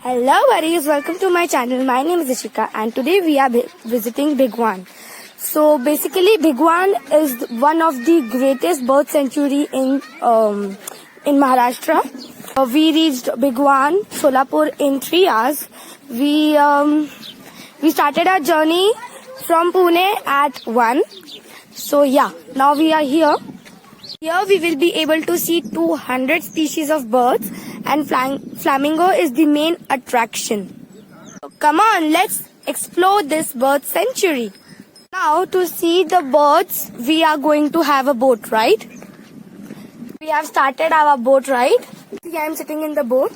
Hello buddies, welcome to my channel. My name is Ishika and today we are visiting Bhigwan. So basically Bhigwan is one of the greatest bird sanctuary in Maharashtra. We reached Bhigwan, Solapur in 3 hours. We started our journey from Pune at 1. So yeah, now we are here. Here we will be able to see 200 species of birds and Flamingo is the main attraction. So come on, let's explore this bird sanctuary. Now to see the birds, we are going to have a boat ride. We have started our boat ride. See, I am sitting in the boat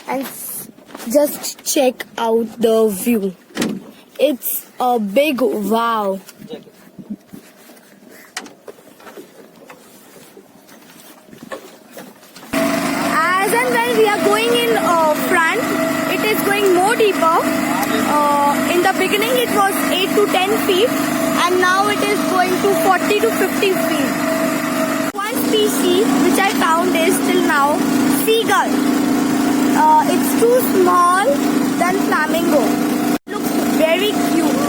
and just check out the view. It's a big wow. As and when we are going in front, it is going more deeper. In the beginning it was 8 to 10 feet and now it is going to 40 to 50 feet. One species which I found is till now seagull. It's too small than flamingo. It looks very cute.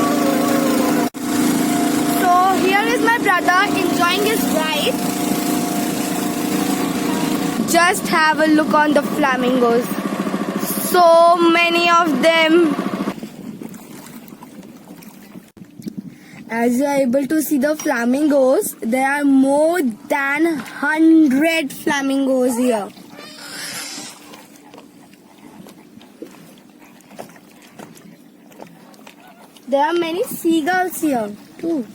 So here is my brother enjoying his ride. Just have a look on the flamingos. So many of them. As you are able to see the flamingos, there are more than 100 flamingos here. There are many seagulls here too.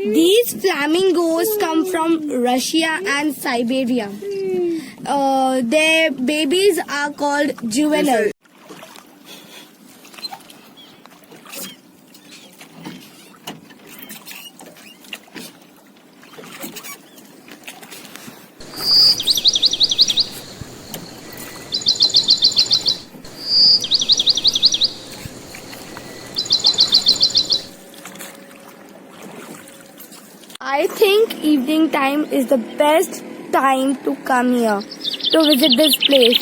These flamingos come from Russia and Siberia. Their babies are called juvenile. I think evening time is the best time to come here to visit this place.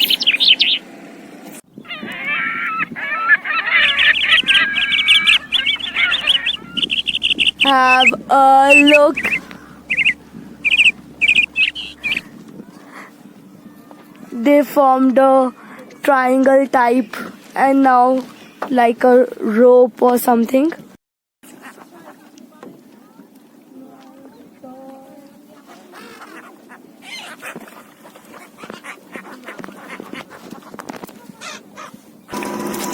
Have a look. They formed a triangle type and now like a rope or something.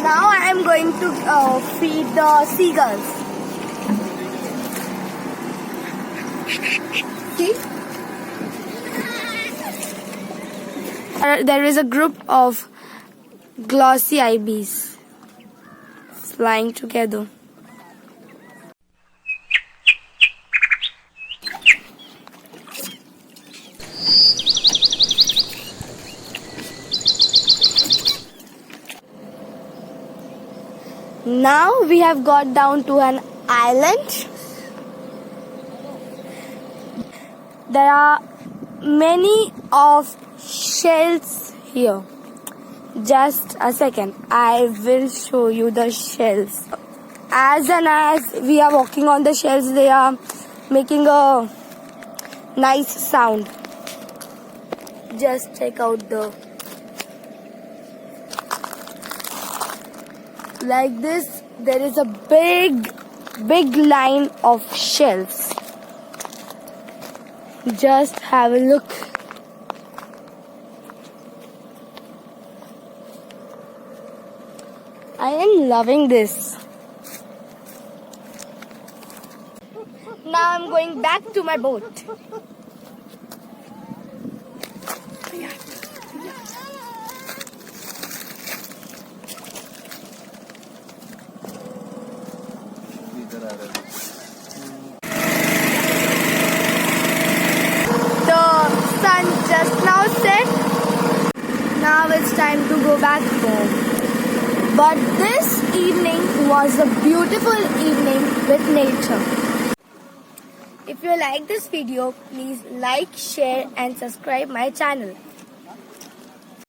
Now I am going to feed the seagulls. See? There is a group of glossy ibis flying together. Now we have got down to an island. There are many of shells here. Just a second, I will show you the shells. As we are walking on the shells, they are making a nice sound. Just check out the like this. There is a big line of shells. Just have a look. I am loving this. Now I'm going back to my boat. Sun just now set. Now it's time to go back home. But this evening was a beautiful evening with nature. If you like this video, please like, share and subscribe my channel.